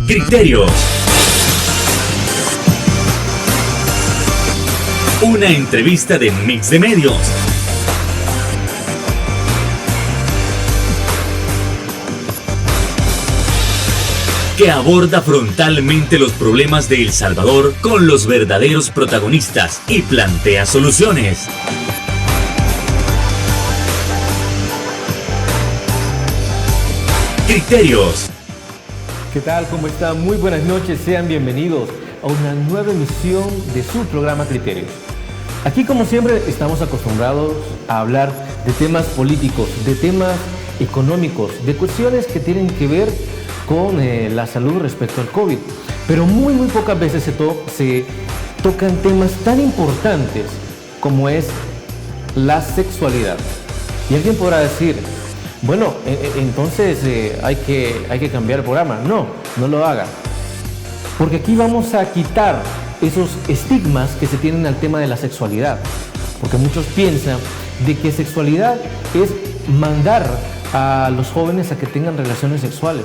Criterios. Una entrevista de Mix de Medios. Que aborda frontalmente los problemas de El Salvador con los verdaderos protagonistas y plantea soluciones. Criterios. ¿Qué tal? ¿Cómo están? Muy buenas noches, sean bienvenidos a una nueva emisión de su programa Criterios. Aquí, como siempre, estamos acostumbrados a hablar de temas políticos, de temas económicos, de cuestiones que tienen que ver con la salud respecto al COVID. Pero muy pocas veces se tocan temas tan importantes como es la sexualidad. Y alguien podrá decir, bueno, entonces hay que cambiar el programa. No lo haga. Porque aquí vamos a quitar esos estigmas que se tienen al tema de la sexualidad. Porque muchos piensan de que sexualidad es mandar a los jóvenes a que tengan relaciones sexuales.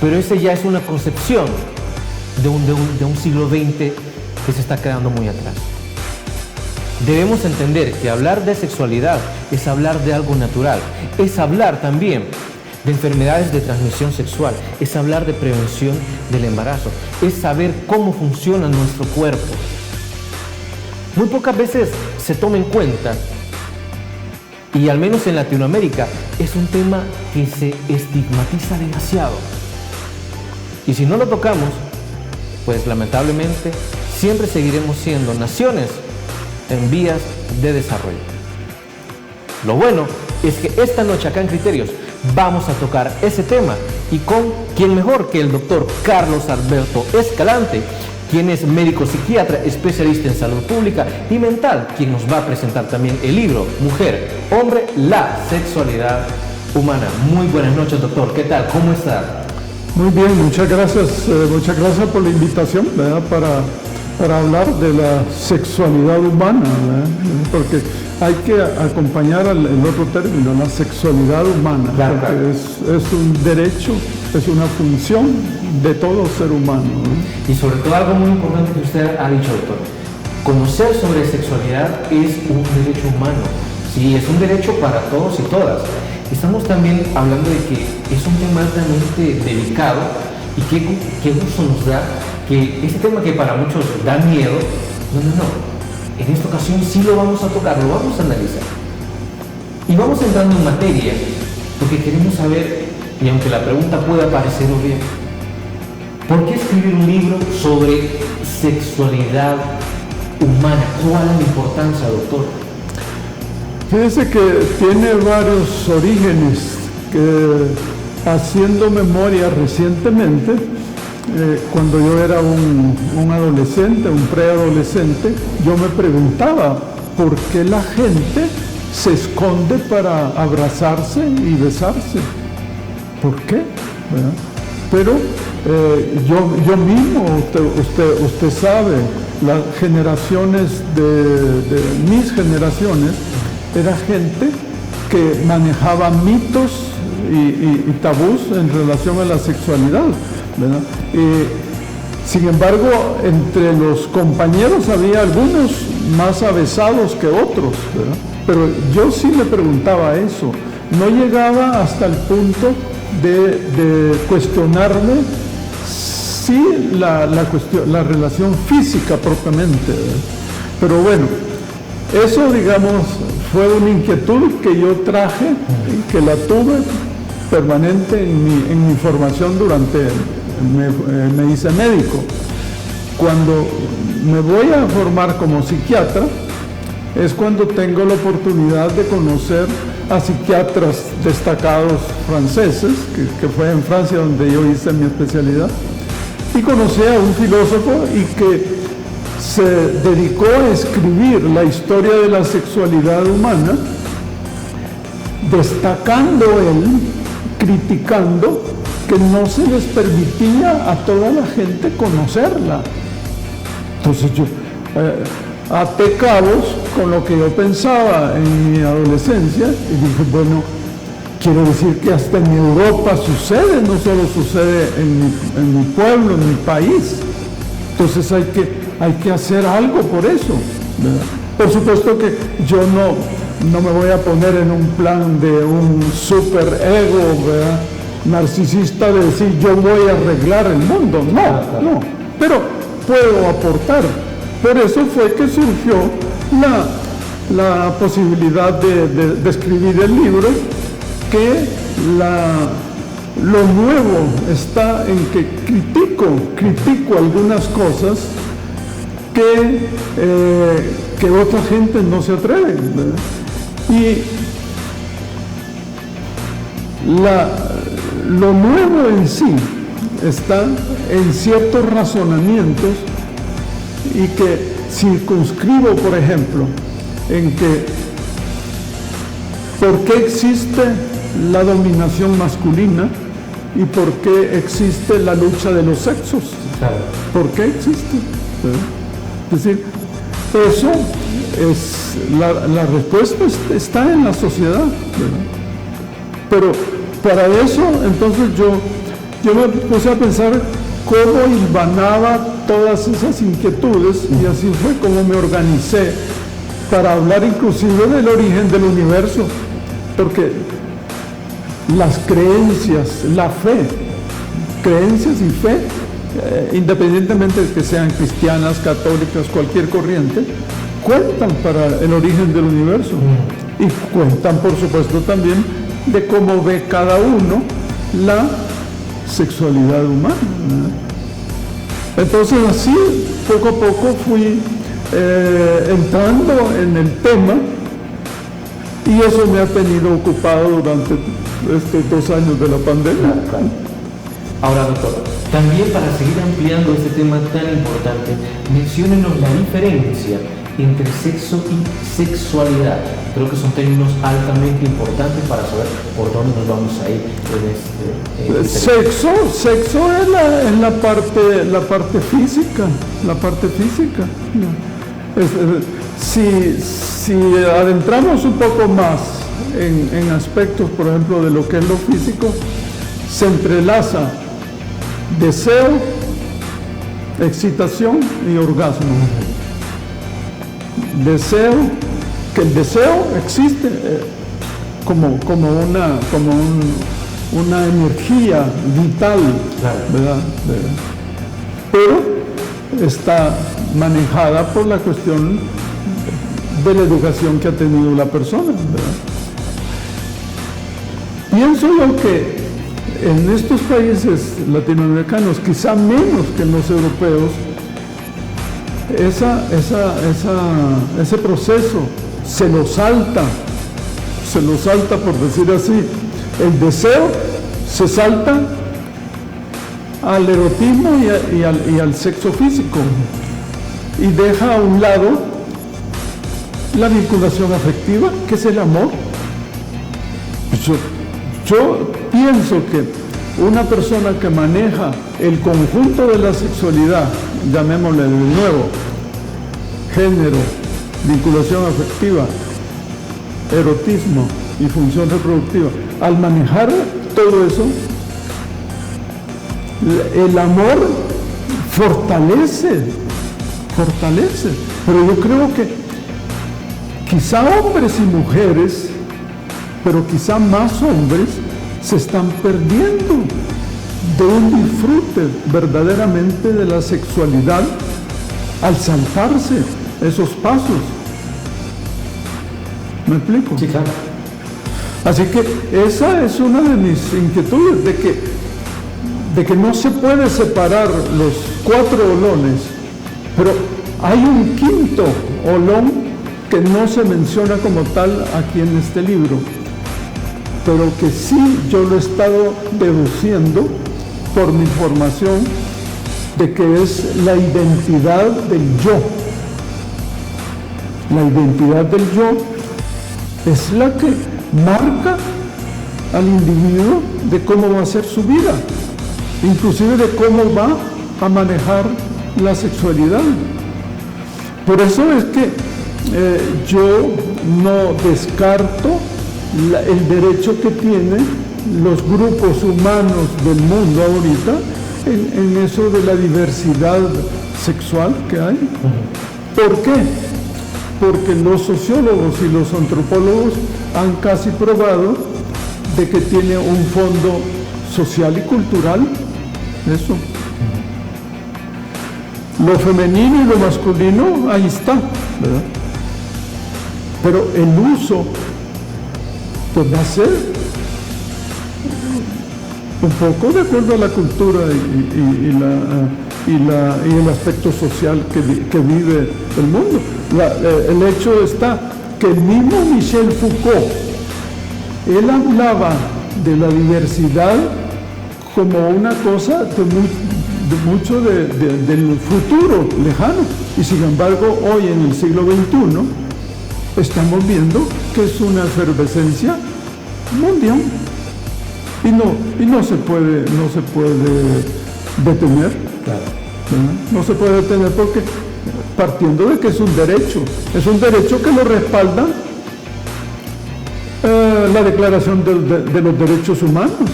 Pero esa ya es una concepción de un siglo XX que se está quedando muy atrás. Debemos entender que hablar de sexualidad es hablar de algo natural, es hablar también de enfermedades de transmisión sexual, es hablar de prevención del embarazo, es saber cómo funciona nuestro cuerpo. Muy pocas veces se toma en cuenta, y al menos en Latinoamérica, es un tema que se estigmatiza demasiado. Y si no lo tocamos, pues lamentablemente siempre seguiremos siendo naciones en vías de desarrollo. Lo bueno es que esta noche acá en Criterios vamos a tocar ese tema, y con quién mejor que el doctor Carlos Alberto Escalante, quien es médico psiquiatra, especialista en salud pública y mental, quien nos va a presentar también el libro Mujer, Hombre, la sexualidad humana. Muy buenas noches, doctor. ¿Qué tal? ¿Cómo está? Muy bien, muchas gracias por la invitación, ¿verdad? Para hablar de la sexualidad humana, ¿verdad? Porque hay que acompañar el otro término, la sexualidad humana, claro, porque es un derecho, es una función de todo ser humano, ¿no? Y sobre todo algo muy importante que usted ha dicho, doctor, conocer sobre sexualidad es un derecho humano, sí, es un derecho para todos y todas. Estamos también hablando de que es un tema altamente delicado, y qué gusto nos da que este tema que para muchos da miedo, no. En esta ocasión sí lo vamos a tocar, lo vamos a analizar. Y vamos entrando en materia, porque queremos saber, y aunque la pregunta pueda parecer obvia, ¿por qué escribir un libro sobre sexualidad humana? ¿Cuál es la importancia, doctor? Fíjese que tiene varios orígenes, que haciendo memoria recientemente, cuando yo era un adolescente, un preadolescente, yo me preguntaba por qué la gente se esconde para abrazarse y besarse. ¿Por qué? ¿Verdad? Pero yo mismo, usted sabe, las generaciones de mis generaciones, era gente que manejaba mitos y tabús en relación a la sexualidad, ¿verdad? Sin embargo, entre los compañeros había algunos más avesados que otros, ¿verdad? Pero yo sí me preguntaba eso, no llegaba hasta el punto de cuestionarme si la relación física propiamente, ¿verdad? Pero bueno, eso, digamos, fue una inquietud que yo traje y que la tuve permanente en mi formación durante, me hice médico. Cuando me voy a formar como psiquiatra, es cuando tengo la oportunidad de conocer a psiquiatras destacados franceses, que fue en Francia donde yo hice mi especialidad, y conocí a un filósofo y que se dedicó a escribir la historia de la sexualidad humana, destacando él, criticando que no se les permitía a toda la gente conocerla. Entonces yo até cabos con lo que yo pensaba en mi adolescencia y dije, bueno, quiero decir que hasta en Europa sucede, no solo sucede en mi pueblo, en mi país. Entonces hay que hacer algo por eso, ¿verdad? Por supuesto que yo no me voy a poner en un plan de un super ego, ¿verdad?, narcisista, de decir yo voy a arreglar el mundo. No, pero puedo aportar. Por eso fue que surgió la posibilidad de escribir el libro, que lo nuevo está en que critico algunas cosas que otra gente no se atreve, ¿verdad? Y lo nuevo en sí está en ciertos razonamientos, y que circunscribo, por ejemplo, en que ¿por qué existe la dominación masculina y por qué existe la lucha de los sexos? ¿Por qué existe? Es decir, eso es la respuesta está en la sociedad, ¿verdad? Pero para eso, entonces yo me puse a pensar cómo hilvanaba todas esas inquietudes, y así fue como me organicé para hablar inclusive del origen del universo, porque las creencias, la fe, creencias y fe, independientemente de que sean cristianas, católicas, cualquier corriente, cuentan para el origen del universo, y cuentan, por supuesto, también de cómo ve cada uno la sexualidad humana, ¿verdad? Entonces así poco a poco fui entrando en el tema, y eso me ha tenido ocupado durante estos 2 años de la pandemia. Ahora, doctor, también para seguir ampliando este tema tan importante, menciónenos la diferencia entre sexo y sexualidad. Creo que son términos altamente importantes para saber por dónde nos vamos a ir en este sexo es la parte física, Si adentramos un poco más en aspectos, por ejemplo, de lo que es lo físico, se entrelaza deseo, excitación y orgasmo. Que el deseo existe como una energía vital, ¿verdad? Pero está manejada por la cuestión de la educación que ha tenido la persona, ¿verdad? Pienso yo que en estos países latinoamericanos, quizá menos que en los europeos, ese proceso se lo salta, por decir así. El deseo se salta al erotismo y al sexo físico, y deja a un lado la vinculación afectiva, que es el amor. Yo pienso que una persona que maneja el conjunto de la sexualidad, llamémosle de nuevo, género, vinculación afectiva, erotismo y función reproductiva, al manejar todo eso, el amor fortalece, pero yo creo que quizá hombres y mujeres, pero quizá más hombres, se están perdiendo de un disfrute verdaderamente de la sexualidad al saltarse esos pasos. ¿Me explico? Sí, claro. Así que esa es una de mis inquietudes, de que no se puede separar los 4 olones, pero hay un 5º olón que no se menciona como tal aquí en este libro, pero que sí yo lo he estado deduciendo por mi formación, de que es la identidad del yo. La identidad del yo es la que marca al individuo de cómo va a ser su vida, inclusive de cómo va a manejar la sexualidad. Por eso es que yo no descarto el derecho que tienen los grupos humanos del mundo ahorita en eso de la diversidad sexual que hay. ¿Por qué? Porque los sociólogos y los antropólogos han casi probado de que tiene un fondo social y cultural, eso. Lo femenino y lo masculino, ahí está, ¿verdad? Pero el uso, pues va a ser un poco de acuerdo a la cultura y el aspecto social que vive el mundo. El hecho está que el mismo Michel Foucault, él hablaba de la diversidad como una cosa mucho del futuro lejano, y sin embargo hoy en el siglo XXI estamos viendo que es una efervescencia mundial y no se puede detener. Claro. No se puede detener porque partiendo de que es un derecho que lo respalda la Declaración de los Derechos Humanos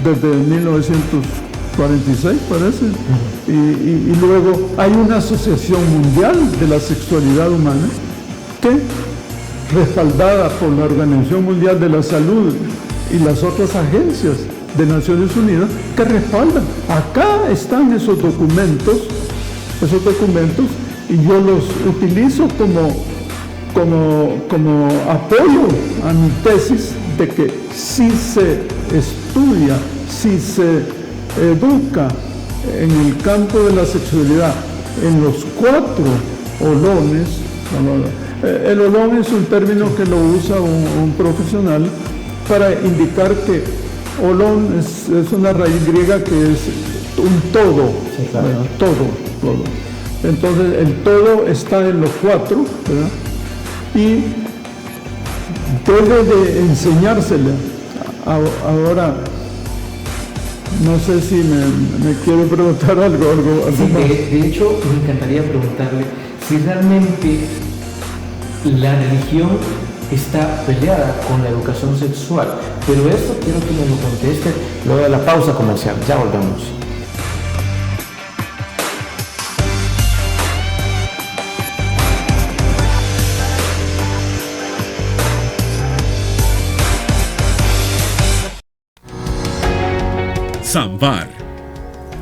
desde 1946 parece, y luego hay una asociación mundial de la sexualidad humana que, respaldada por la Organización Mundial de la Salud y las otras agencias de Naciones Unidas, que respaldan. Acá están esos documentos, y yo los utilizo como apoyo a mi tesis de que si se estudia, si se educa en el campo de la sexualidad, en los 4 olones. El olón es un término que lo usa un profesional para indicar que olón es una raíz griega que es un todo, sí, claro. Todo. Entonces el todo está en los 4, ¿verdad? Y debe de enseñársele. Ahora, no sé si me quiere preguntar algo sí, más. De hecho, me encantaría preguntarle si realmente la religión está peleada con la educación sexual, pero esto quiero que me lo conteste luego de la pausa comercial. Ya volvemos. Samvar,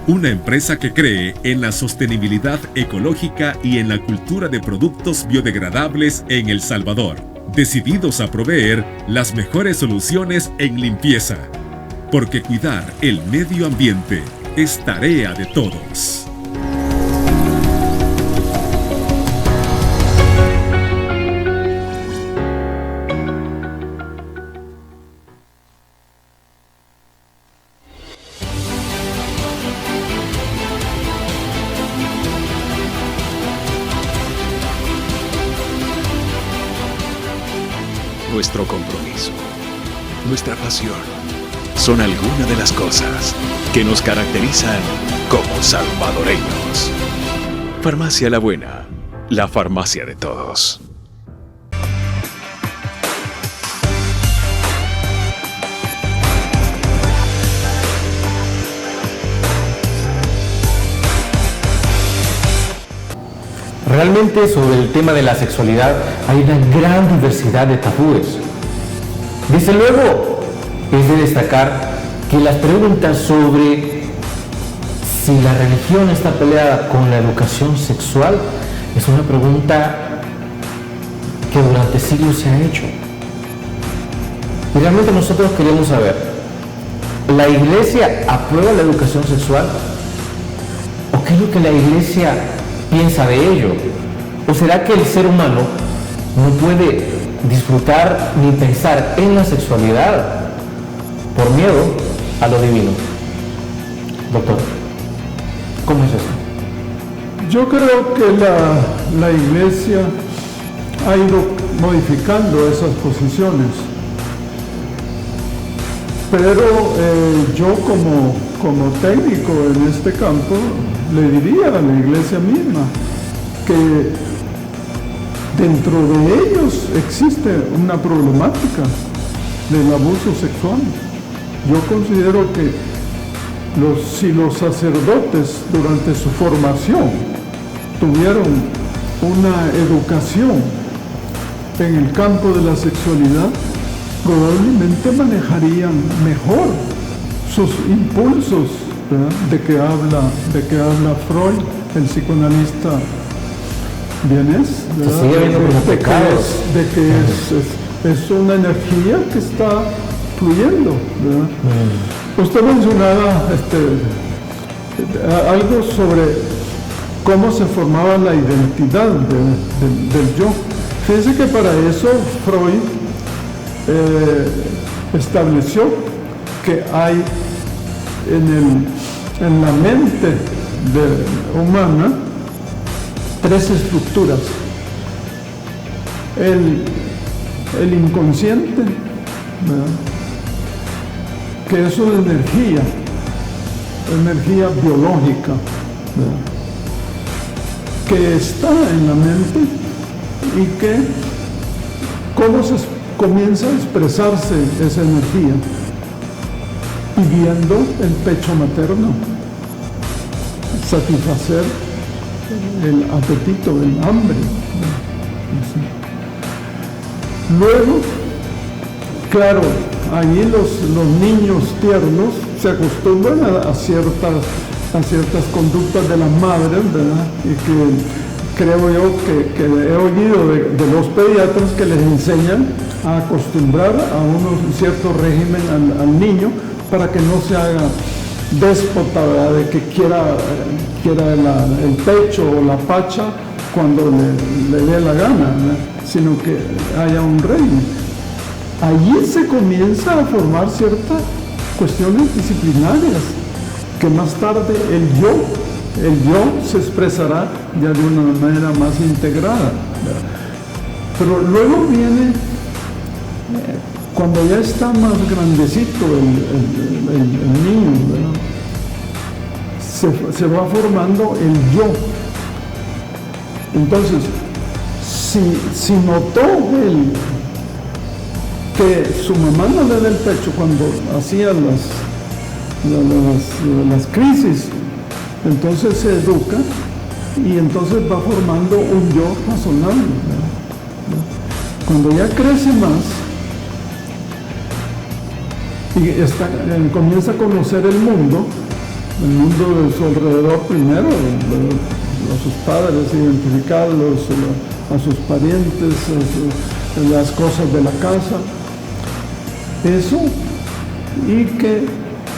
una empresa que cree en la sostenibilidad ecológica y en la cultura de productos biodegradables en El Salvador, decididos a proveer las mejores soluciones en limpieza, porque cuidar el medio ambiente es tarea de todos. Nuestro compromiso, nuestra pasión, son algunas de las cosas que nos caracterizan como salvadoreños. Farmacia La Buena, la farmacia de todos. Realmente sobre el tema de la sexualidad hay una gran diversidad de tabúes. Desde luego, es de destacar que las preguntas sobre si la religión está peleada con la educación sexual es una pregunta que durante siglos se ha hecho. Y realmente nosotros queremos saber, ¿la Iglesia aprueba la educación sexual? ¿O qué es lo que la Iglesia piensa de ello? ¿O será que el ser humano no puede disfrutar ni pensar en la sexualidad por miedo a lo divino? Doctor, ¿cómo es esto? Yo creo que la Iglesia ha ido modificando esas posiciones, pero yo como técnico en este campo le diría a la Iglesia misma que dentro de ellos existe una problemática del abuso sexual. Yo considero que si los sacerdotes durante su formación tuvieron una educación en el campo de la sexualidad, probablemente manejarían mejor sus impulsos, ¿verdad? de que habla Freud, el psicoanalista vienés, ¿verdad? Se sigue viendo como pecados. De que es una energía que está fluyendo, ¿verdad? Usted mencionaba algo sobre cómo se formaba la identidad del yo. Fíjense que para eso Freud estableció que hay en la mente humana tres estructuras. El inconsciente, ¿verdad? Que es una energía biológica, ¿verdad? Que está en la mente y que cómo se comienza a expresarse esa energía, pidiendo el pecho materno, satisfacer el apetito, el hambre. Luego, claro, ahí los niños tiernos se acostumbran a ciertas conductas de las madres, ¿verdad? Y que creo yo que he oído de los pediatras que les enseñan a acostumbrar a un cierto régimen al niño para que no se haga déspota, ¿verdad? De que quiera el pecho o la pacha cuando le dé la gana, ¿verdad? Sino que haya un régimen. Allí se comienza a formar ciertas cuestiones disciplinarias que más tarde el yo se expresará ya de una manera más integrada, ¿verdad? Pero luego viene cuando ya está más grandecito el niño, ¿verdad? Se va formando el yo. Entonces, si notó él que su mamá no le da el pecho cuando hacía las crisis, entonces se educa y entonces va formando un yo razonable, ¿verdad? Cuando ya crece más y comienza a conocer el mundo de su alrededor primero, a sus padres, identificarlos, a sus parientes, las cosas de la casa, eso, y que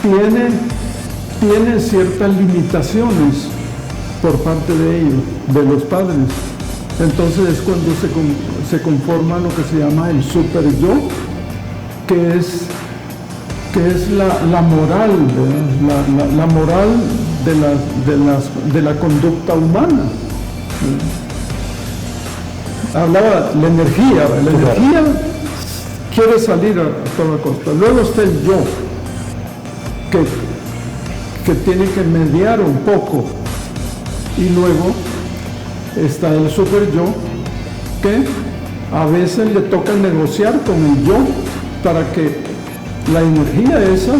tiene ciertas limitaciones por parte de ellos, de los padres. Entonces es cuando se conforma lo que se llama el super yo, que es la moral, ¿verdad? La moral de la conducta humana. Hablaba la energía quiere salir a toda costa. Luego está el yo, que tiene que mediar un poco, y luego está el super yo, que a veces le toca negociar con el yo para que la energía esa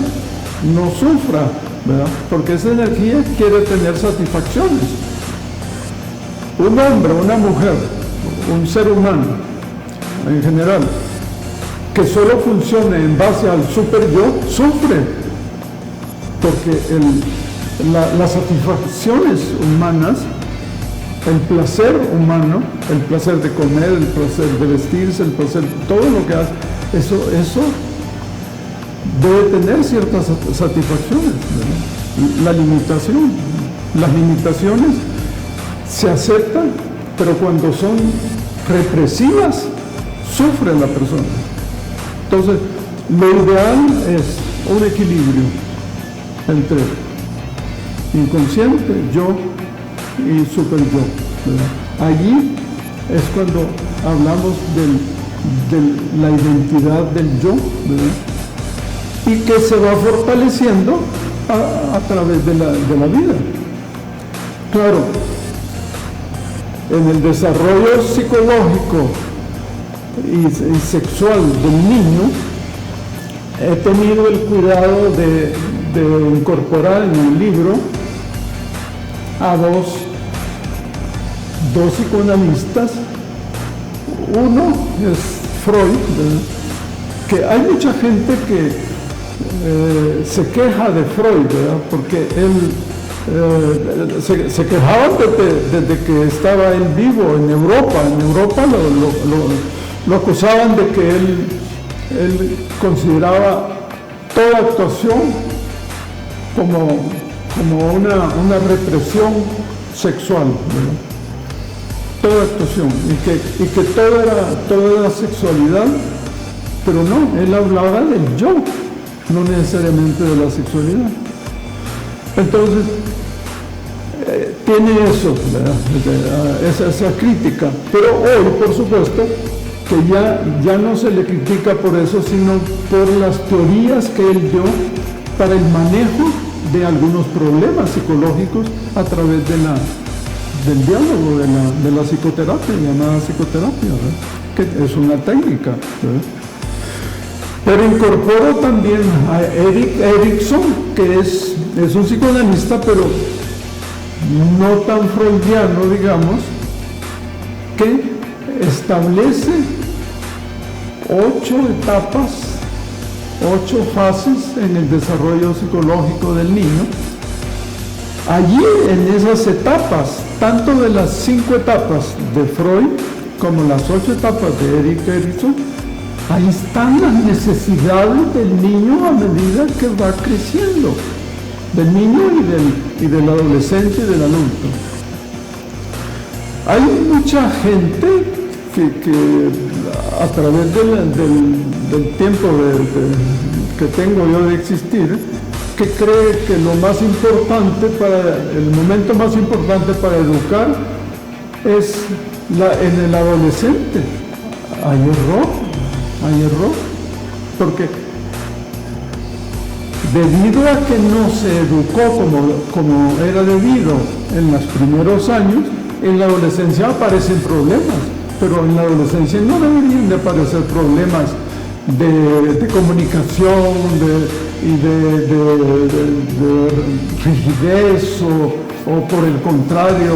no sufra, ¿verdad? Porque esa energía quiere tener satisfacciones. Un hombre, una mujer, un ser humano en general, que solo funcione en base al super yo, sufre, porque las satisfacciones humanas, el placer humano, el placer de comer, el placer de vestirse, el placer, todo lo que hace, eso debe tener ciertas satisfacciones, ¿verdad? Las limitaciones se aceptan, pero cuando son represivas, sufre la persona. Entonces, lo ideal es un equilibrio entre inconsciente, yo y super yo, ¿verdad? Allí es cuando hablamos de la identidad del yo, ¿verdad? Y que se va fortaleciendo a través de la vida. Claro, en el desarrollo psicológico y sexual del niño, he tenido el cuidado de incorporar en el libro a dos psicoanalistas. Uno es Freud, ¿verdad? Que hay mucha gente que se queja de Freud, ¿verdad? Porque él se quejaban desde que estaba él vivo en Europa. En Europa lo acusaban de que él consideraba toda actuación como una represión sexual, ¿verdad? Toda actuación, y que todo era sexualidad, pero no, él hablaba del yo, no necesariamente de la sexualidad. Entonces, tiene eso, ¿verdad? Esa crítica, pero hoy, por supuesto, que ya no se le critica por eso, sino por las teorías que él dio para el manejo de algunos problemas psicológicos a través del diálogo, de la psicoterapia, llamada psicoterapia, ¿verdad? Que es una técnica, ¿verdad? Pero incorporo también a Erik Erikson, que es un psicoanalista, pero no tan freudiano, digamos, que establece 8 etapas, 8 fases en el desarrollo psicológico del niño. Allí, en esas etapas, tanto de las 5 etapas de Freud como las 8 etapas de Erik Erikson, ahí están las necesidades del niño a medida que va creciendo, del niño y del adolescente y del adulto. Hay mucha gente que a través del tiempo que tengo yo de existir, que cree que lo más importante el momento más importante para educar es en el adolescente. Hay error, porque debido a que no se educó como era debido en los primeros años, en la adolescencia aparecen problemas, pero en la adolescencia no deberían de aparecer problemas de comunicación y de rigidez o por el contrario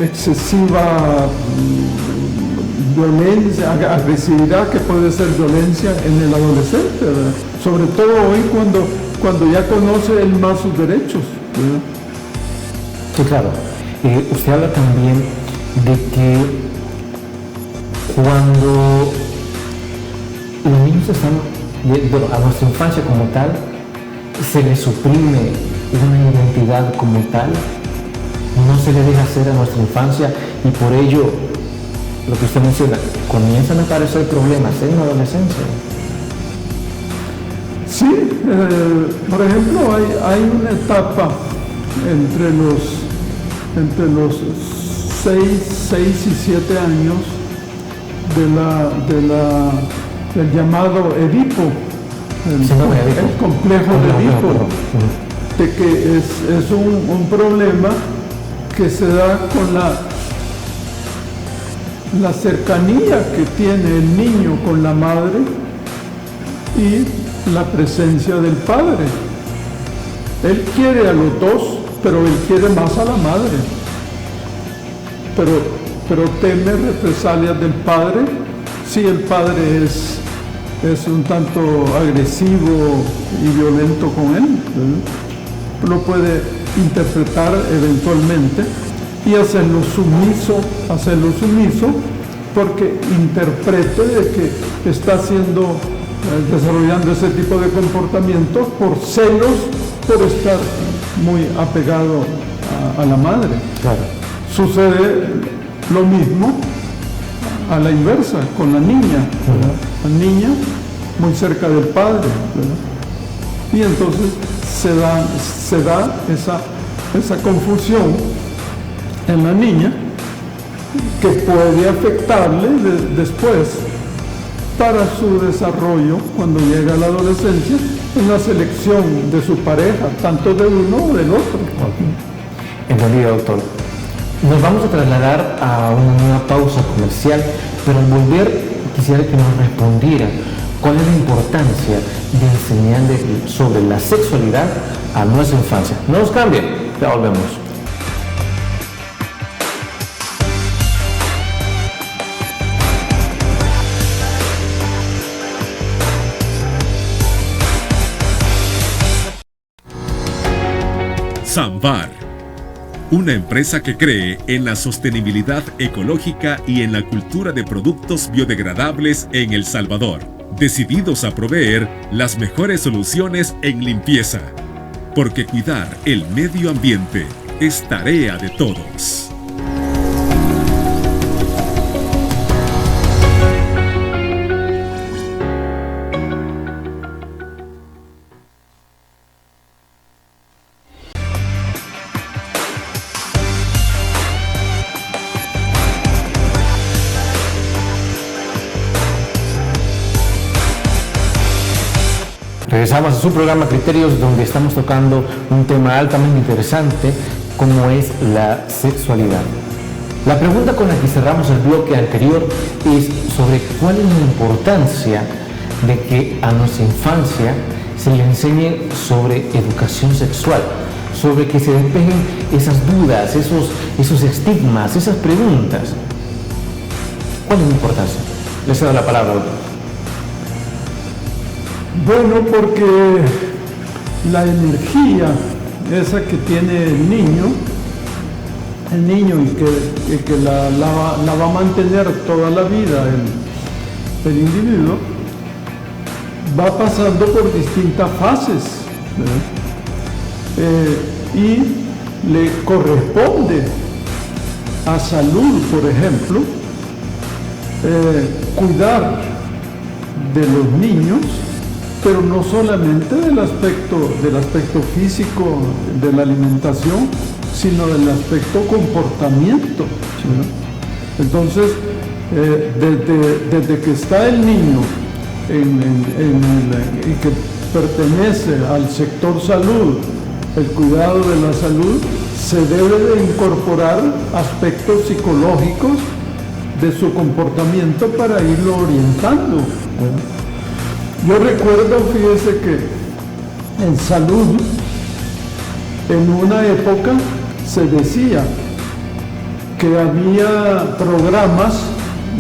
excesiva violencia, agresividad que puede ser violencia en el adolescente, ¿verdad? Sobre todo hoy cuando ya conoce él más sus derechos, ¿verdad? Sí, claro. Usted habla también de que cuando los niños están, a nuestra infancia como tal, se les suprime una identidad como tal, no se le deja ser a nuestra infancia, y por ello, lo que usted menciona, comienzan a aparecer problemas en la adolescencia. Sí, por ejemplo, hay una etapa entre los 6 y 7 años del llamado Edipo, el complejo de Edipo, de que es un problema que se da con la cercanía que tiene el niño con la madre y la presencia del padre. Él quiere a los dos, pero él quiere más a la madre. Pero teme represalias del padre si el padre es un tanto agresivo y violento con él, ¿verdad? Lo puede interpretar eventualmente y hacerlo sumiso porque interprete de que está desarrollando ese tipo de comportamientos por celos, por estar muy apegado a la madre. Claro. Sucede lo mismo a la inversa con la niña, ¿verdad? La niña muy cerca del padre, ¿verdad? Y entonces se da esa confusión en la niña que puede afectarle después para su desarrollo cuando llega a la adolescencia en la selección de su pareja, tanto de uno o del otro. Entendido, doctor. Nos vamos a trasladar a una nueva pausa comercial, pero al volver quisiera que nos respondieran cuál es la importancia de enseñarle sobre la sexualidad a nuestra infancia. No nos cambien, ya volvemos. Samvar, una empresa que cree en la sostenibilidad ecológica y en la cultura de productos biodegradables en El Salvador, decididos a proveer las mejores soluciones en limpieza, porque cuidar el medio ambiente es tarea de todos. Regresamos a su programa Criterios, donde estamos tocando un tema altamente interesante como es la sexualidad. La pregunta con la que cerramos el bloque anterior es sobre cuál es la importancia de que a nuestra infancia se le enseñe sobre educación sexual, sobre que se despejen esas dudas, esos estigmas, esas preguntas. ¿Cuál es la importancia? Les cedo la palabra, doctor. Bueno, porque la energía esa que tiene el niño y que la va a mantener toda la vida el individuo, va pasando por distintas fases, y le corresponde a salud, por ejemplo, cuidar de los niños, pero no solamente del aspecto físico de la alimentación, sino del aspecto comportamiento, ¿sí? Entonces, desde que está el niño y que pertenece al sector salud, el cuidado de la salud, se debe de incorporar aspectos psicológicos de su comportamiento para irlo orientando, ¿sí? Yo recuerdo, fíjese que en salud, en una época se decía que había programas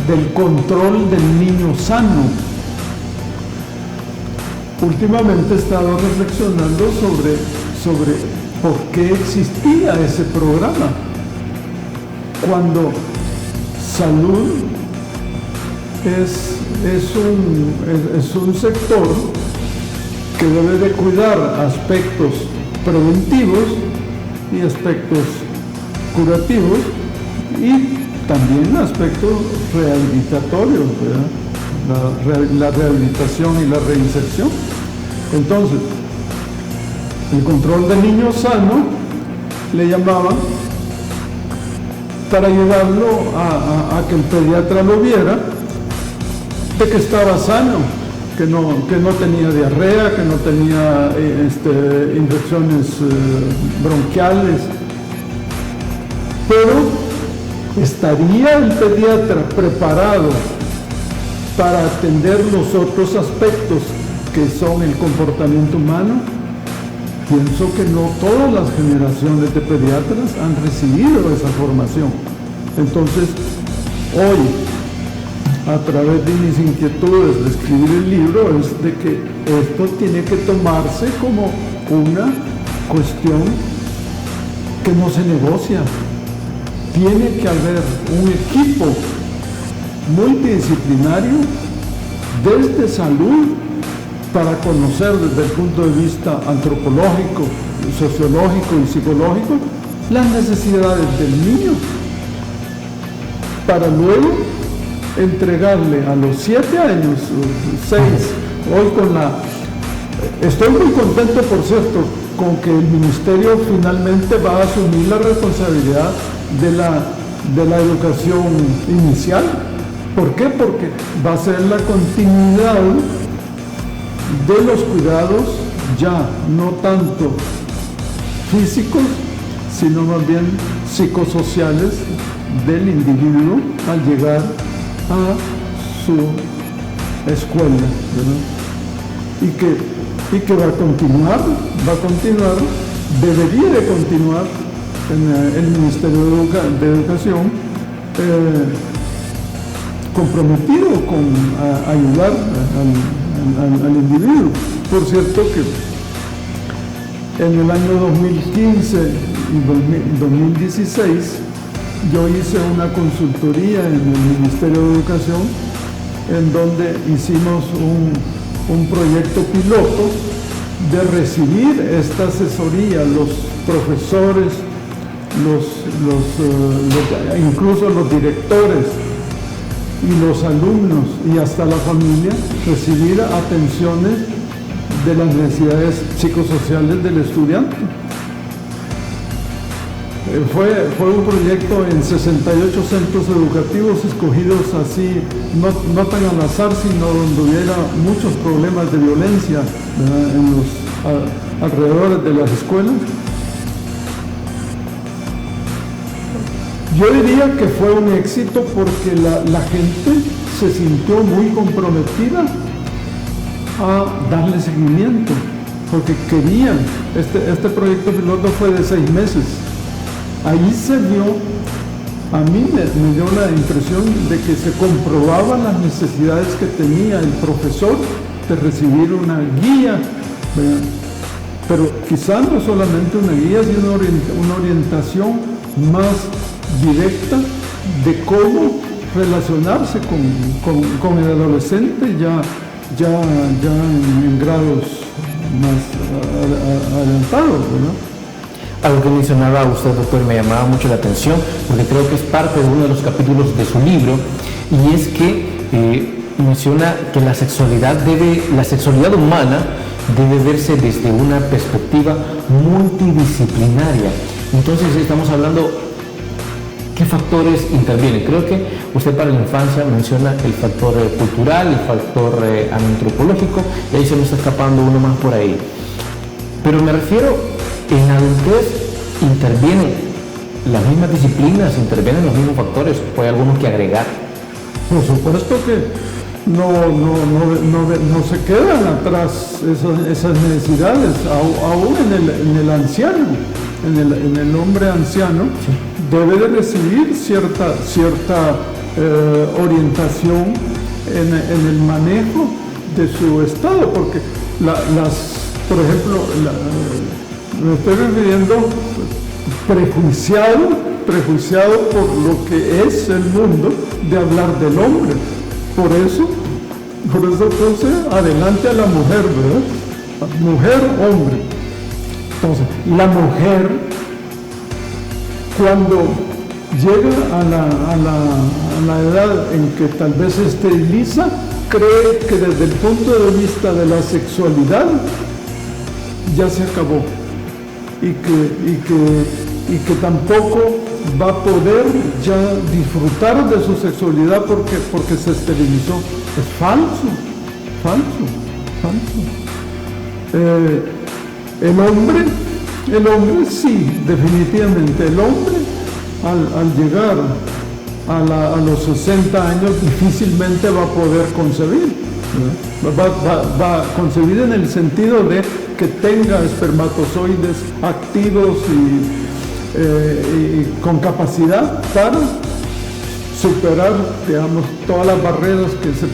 del control del niño sano. Últimamente he estado reflexionando sobre por qué existía ese programa, cuando salud es un sector que debe de cuidar aspectos preventivos y aspectos curativos y también aspectos rehabilitatorios, ¿verdad? La rehabilitación y la reinserción. Entonces, el control de niño sano le llamaban para llevarlo a que el pediatra lo viera, de que estaba sano, que no tenía diarrea, que no tenía infecciones bronquiales. Pero ¿estaría el pediatra preparado para atender los otros aspectos que son el comportamiento humano? Pienso que no todas las generaciones de pediatras han recibido esa formación. Entonces, hoy, a través de mis inquietudes de escribir el libro, es de que esto tiene que tomarse como una cuestión que no se negocia. Tiene que haber un equipo multidisciplinario desde salud para conocer desde el punto de vista antropológico, sociológico y psicológico las necesidades del niño, para luego entregarle a los 7 años, 6, hoy estoy muy contento, por cierto, con que el ministerio finalmente va a asumir la responsabilidad de la educación inicial. ¿Por qué? Porque va a ser la continuidad de los cuidados ya no tanto físicos, sino más bien psicosociales del individuo al llegar a su escuela, ¿verdad? Y que va a continuar, debería de continuar en el Ministerio de Educación, comprometido con ayudar al individuo. Por cierto que en el año 2015 y 2016 yo hice una consultoría en el Ministerio de Educación en donde hicimos un proyecto piloto de recibir esta asesoría, los profesores, incluso los directores y los alumnos y hasta la familia, recibir atenciones de las necesidades psicosociales del estudiante. Fue un proyecto en 68 centros educativos escogidos así, no tan al azar, sino donde hubiera muchos problemas de violencia, ¿verdad?, en los alrededores de las escuelas. Yo diría que fue un éxito porque la gente se sintió muy comprometida a darle seguimiento, porque querían. Este proyecto piloto fue de 6 meses. Ahí se vio, a mí me dio la impresión de que se comprobaban las necesidades que tenía el profesor de recibir una guía, ¿verdad? Pero quizás no solamente una guía, sino una orientación más directa de cómo relacionarse con el adolescente ya en grados más adelantados, ¿verdad? Algo que mencionaba usted, doctor, me llamaba mucho la atención, porque creo que es parte de uno de los capítulos de su libro, y es que menciona que la sexualidad humana debe verse desde una perspectiva multidisciplinaria. Entonces estamos hablando, ¿qué factores intervienen? Creo que usted para la infancia menciona el factor cultural, el factor antropológico, y ahí se me está escapando uno más por ahí. Pero me refiero, en la adultez intervienen las mismas disciplinas, intervienen los mismos factores, o hay algunos que agregar. Por supuesto que no se quedan atrás esas necesidades, aún en el anciano, en el hombre anciano, sí, debe de recibir cierta orientación en el manejo de su estado, porque por ejemplo, me estoy refiriendo prejuiciado por lo que es el mundo de hablar del hombre. Por eso puse adelante a la mujer, ¿verdad? Mujer, hombre. Entonces, la mujer, cuando llega a la edad en que tal vez se esteriliza, cree que desde el punto de vista de la sexualidad ya se acabó y que tampoco va a poder ya disfrutar de su sexualidad porque se esterilizó. Es falso. El hombre sí, definitivamente. El hombre al llegar a los 60 años difícilmente va a poder concebir. Va a concebir en el sentido de que tenga espermatozoides activos y con capacidad para superar, digamos, todas las barreras que se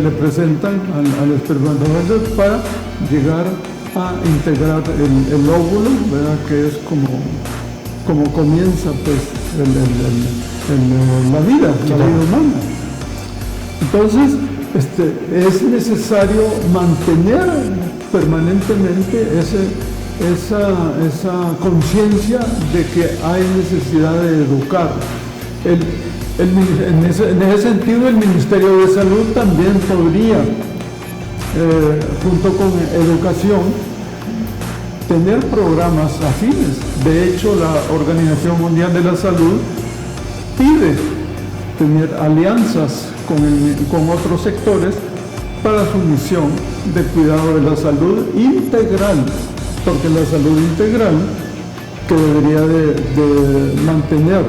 le presentan al espermatozoide para llegar a integrar el óvulo, ¿verdad?, que es como comienza pues la vida humana. Entonces, es necesario mantener permanentemente esa conciencia de que hay necesidad de educar. En ese sentido, el Ministerio de Salud también podría, junto con educación, tener programas afines. De hecho, la Organización Mundial de la Salud pide tener alianzas con otros sectores para su misión de cuidado de la salud integral, porque la salud integral que debería de mantener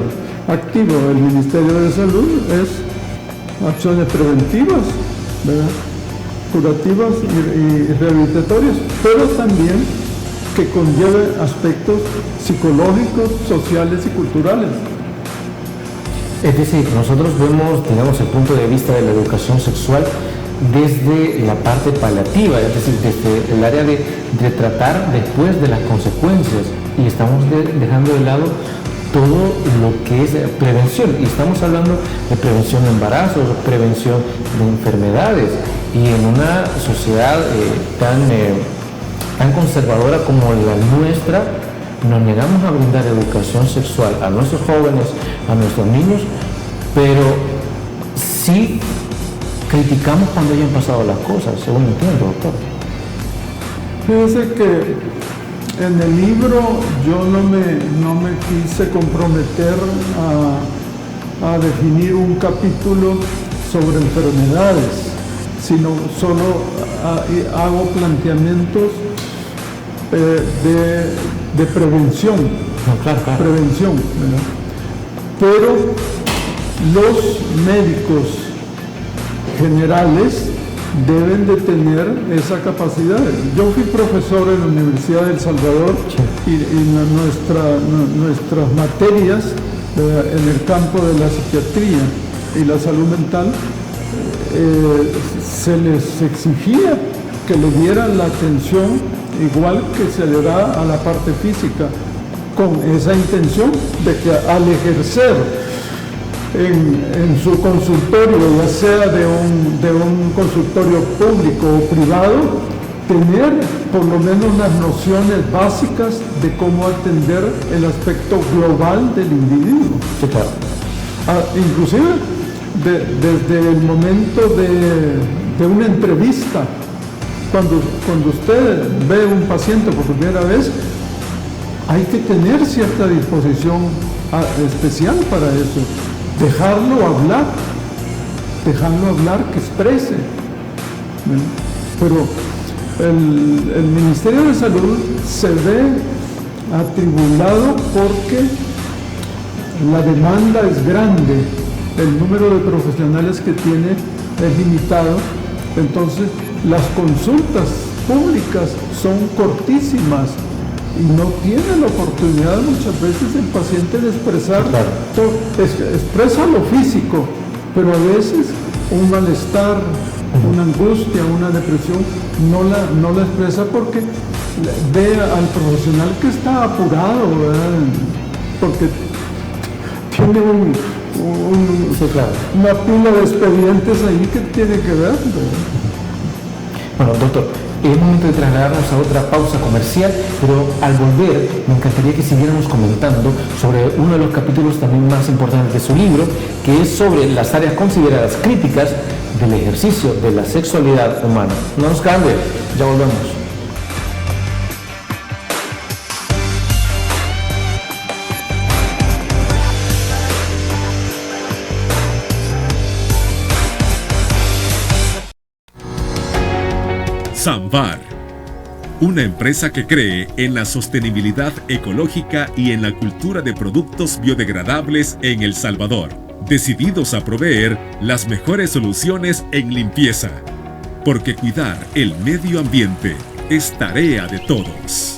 activo el Ministerio de Salud es acciones preventivas, ¿verdad?, curativas y rehabilitatorias, pero también que conlleve aspectos psicológicos, sociales y culturales. Es decir, nosotros vemos, digamos, el punto de vista de la educación sexual desde la parte paliativa, es decir, desde el área de tratar después de las consecuencias, y estamos dejando de lado todo lo que es prevención, y estamos hablando de prevención de embarazos, prevención de enfermedades, y en una sociedad tan conservadora como la nuestra, nos negamos a brindar educación sexual a nuestros jóvenes, a nuestros niños, pero sí criticamos cuando hayan pasado las cosas, según entiendo, doctor. Fíjese que en el libro yo no me quise comprometer a definir un capítulo sobre enfermedades, sino solo hago planteamientos de prevención, Claro. prevención, ¿verdad? Pero los médicos generales deben de tener esa capacidad. Yo fui profesor en la Universidad de El Salvador, y nuestras materias en el campo de la psiquiatría y la salud mental se les exigía que le dieran la atención igual que se le da a la parte física, con esa intención de que al ejercer en su consultorio, ya sea de un consultorio público o privado, tener por lo menos las nociones básicas de cómo atender el aspecto global del individuo. Sí, claro. Inclusive desde el momento de una entrevista, cuando usted ve a un paciente por primera vez, hay que tener cierta disposición especial para eso. Dejarlo hablar, que exprese. Pero el Ministerio de Salud se ve atribulado porque la demanda es grande, el número de profesionales que tiene es limitado, entonces las consultas públicas son cortísimas y no tiene la oportunidad muchas veces el paciente de expresar, expresa lo físico, pero a veces un malestar, una angustia, una depresión, no la expresa porque ve al profesional que está apurado, ¿verdad?, porque tiene una pila de expedientes ahí que tiene que ver, ¿verdad? Bueno, doctor, es momento de trasladarnos a otra pausa comercial, pero al volver me encantaría que siguiéramos comentando sobre uno de los capítulos también más importantes de su libro, que es sobre las áreas consideradas críticas del ejercicio de la sexualidad humana. No nos cambie, ya volvemos. Samvar, una empresa que cree en la sostenibilidad ecológica y en la cultura de productos biodegradables en El Salvador, decididos a proveer las mejores soluciones en limpieza, porque cuidar el medio ambiente es tarea de todos.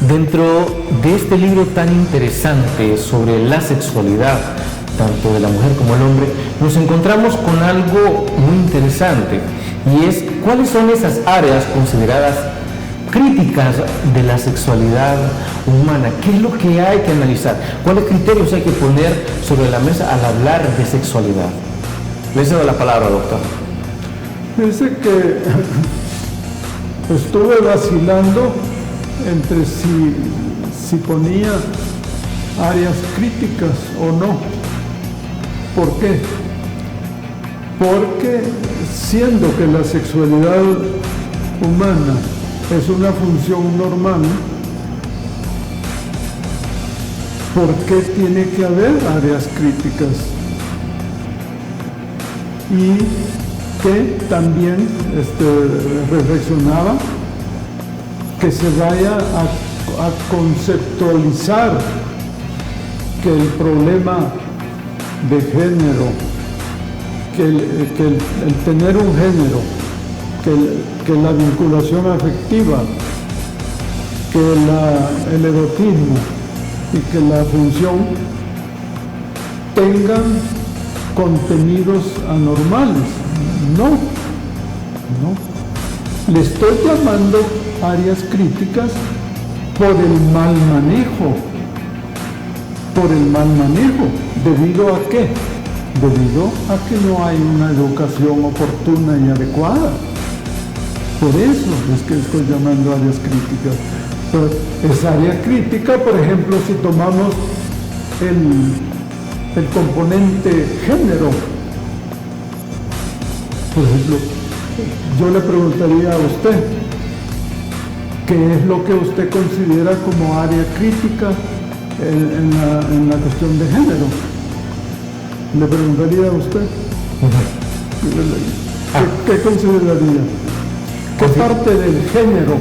Dentro de este libro tan interesante sobre la sexualidad, tanto de la mujer como el hombre, nos encontramos con algo muy interesante, y es cuáles son esas áreas consideradas críticas de la sexualidad humana. ¿Qué es lo que hay que analizar? ¿Cuáles criterios hay que poner sobre la mesa al hablar de sexualidad? Le cedo la palabra, doctor. Dice que estuve vacilando entre si ponía áreas críticas o no. ¿Por qué? porque siendo que la sexualidad humana es una función normal, ¿por qué tiene que haber áreas críticas? Y que también reflexionaba que se vaya a conceptualizar que el problema de género, que el tener un género, que la vinculación afectiva, que el erotismo y que la función tengan contenidos anormales. No. Le estoy llamando áreas críticas por el mal manejo. ¿Debido a qué? Debido a que no hay una educación oportuna y adecuada. Por eso es que estoy llamando áreas críticas. Pero esa área crítica, por ejemplo, si tomamos el componente género, por ejemplo, yo le preguntaría a usted, ¿qué es lo que usted considera como área crítica en la cuestión de género? Le preguntaría a usted, ¿qué consideraría? ¿Qué parte del género,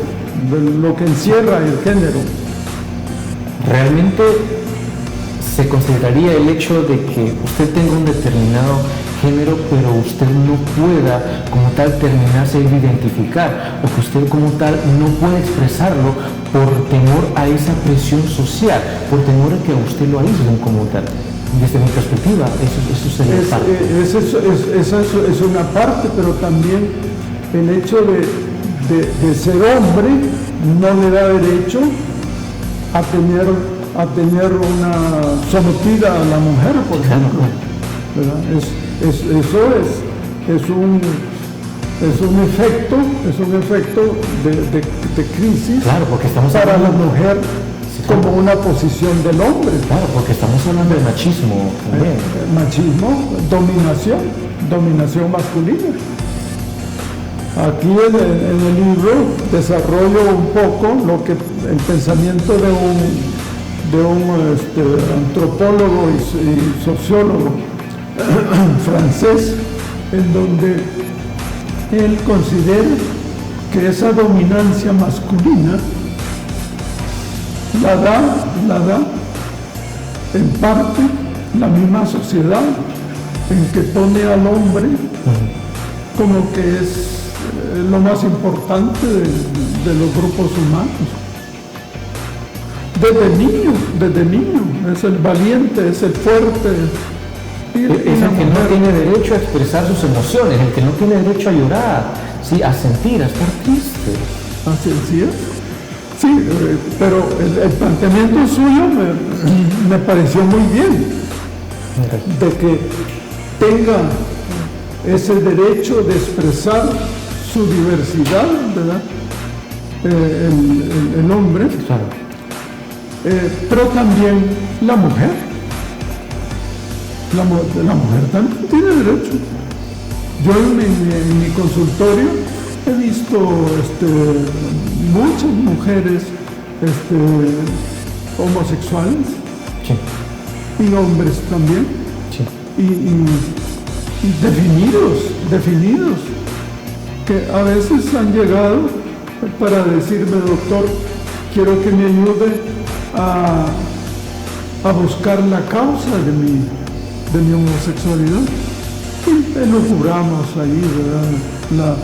de lo que encierra el género? Realmente se consideraría el hecho de que usted tenga un determinado género, pero usted no pueda como tal terminarse de identificar, o que usted como tal no pueda expresarlo por temor a esa presión social, por temor a que a usted lo aíslen como tal. Desde mi perspectiva, eso sería parte. Esa es una parte, pero también el hecho de ser hombre no le da derecho a tener una sometida a la mujer, por ejemplo. ¿Verdad? Es un efecto de crisis, claro, porque estamos para hablando la mujer como una posición del hombre. Claro, porque estamos hablando de machismo también. Machismo, dominación masculina. Aquí en el libro desarrollo un poco el pensamiento de un antropólogo y sociólogo francés, en donde él considera que esa dominancia masculina la da en parte la misma sociedad, en que pone al hombre como que es lo más importante de los grupos humanos. Desde niño, es el valiente, es el fuerte. Es el que no tiene derecho a expresar sus emociones, el que no tiene derecho a llorar, ¿sí? A sentir, a estar triste. Así es. Sí, pero el planteamiento suyo me pareció muy bien, de que tenga ese derecho de expresar su diversidad, ¿verdad? El hombre, claro. Pero también la mujer. La mujer también tiene derecho. Yo en mi consultorio he visto muchas mujeres homosexuales, Sí. y hombres también, Sí. y definidos, que a veces han llegado para decirme: doctor, quiero que me ayude a buscar la causa de mi homosexualidad. Y elucubramos ahí, ¿verdad?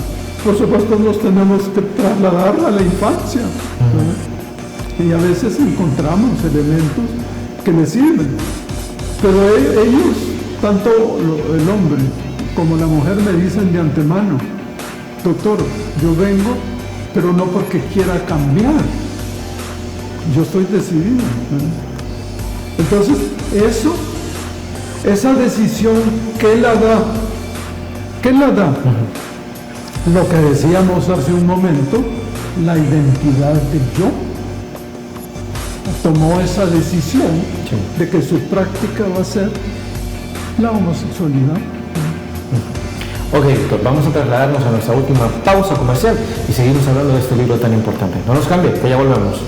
Por supuesto nos tenemos que trasladar a la infancia, ¿verdad? Y a veces encontramos elementos que le sirven, pero ellos, tanto el hombre como la mujer, me dicen de antemano: doctor, yo vengo, pero no porque quiera cambiar, yo estoy decidido, ¿verdad? Entonces esa decisión, ¿qué la da? Lo que decíamos hace un momento, la identidad del yo. Tomó esa decisión, Sí. de que su práctica va a ser la homosexualidad. Ok, doctor, vamos a trasladarnos a nuestra última pausa comercial y seguimos hablando de este libro tan importante. No nos cambie, que ya volvemos.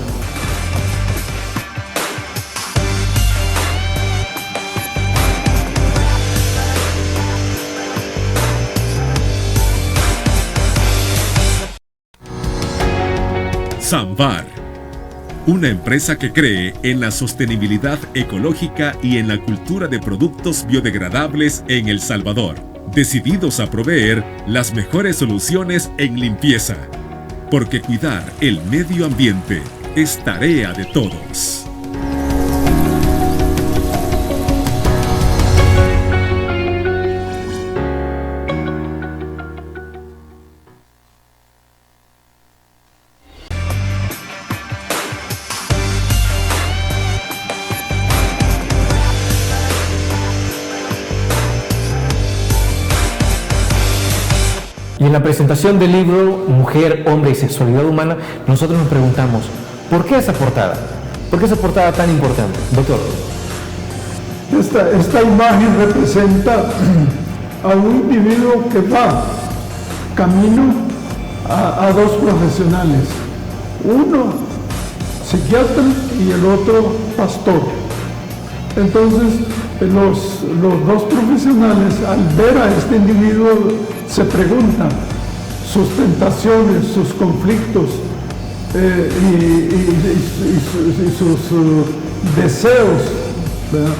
Samvar, una empresa que cree en la sostenibilidad ecológica y en la cultura de productos biodegradables en El Salvador, decididos a proveer las mejores soluciones en limpieza, porque cuidar el medio ambiente es tarea de todos. Y en la presentación del libro Mujer, Hombre y Sexualidad Humana, nosotros nos preguntamos, ¿por qué esa portada? ¿Por qué esa portada tan importante? Doctor. Esta imagen representa a un individuo que va camino a dos profesionales, uno psiquiatra y el otro pastor. Entonces los dos profesionales, al ver a este individuo, se preguntan sus tentaciones, sus conflictos y sus deseos, ¿verdad?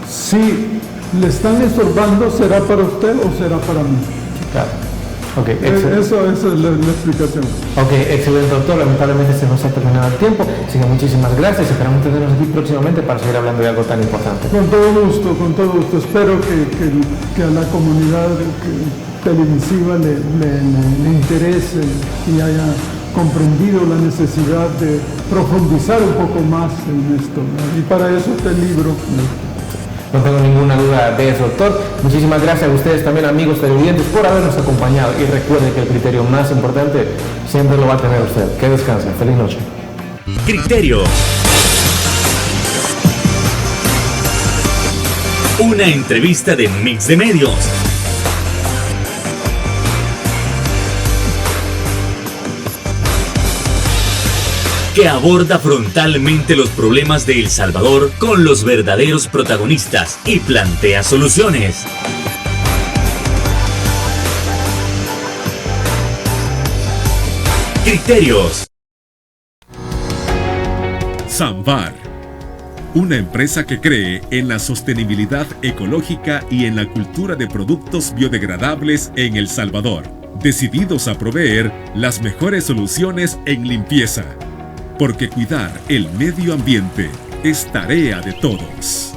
Si le están estorbando, ¿será para usted o será para mí? Claro. Okay, eso es la explicación. Ok, excelente, doctor. Lamentablemente se nos ha terminado el tiempo, así que muchísimas gracias. Esperamos tenernos aquí próximamente para seguir hablando de algo tan importante. Con todo gusto, con todo gusto. Espero que a la comunidad televisiva le interese y haya comprendido la necesidad de profundizar un poco más en esto, ¿no? Y para eso este libro. No tengo ninguna duda de eso, doctor. Muchísimas gracias a ustedes también, amigos televidentes, por habernos acompañado. Y recuerde que el criterio más importante siempre lo va a tener usted. Que descanse. Feliz noche. Criterio. Una entrevista de Mix de Medios. Que aborda frontalmente los problemas de El Salvador con los verdaderos protagonistas y plantea soluciones. Criterios. Samvar, una empresa que cree en la sostenibilidad ecológica y en la cultura de productos biodegradables en El Salvador, decididos a proveer las mejores soluciones en limpieza, porque cuidar el medio ambiente es tarea de todos.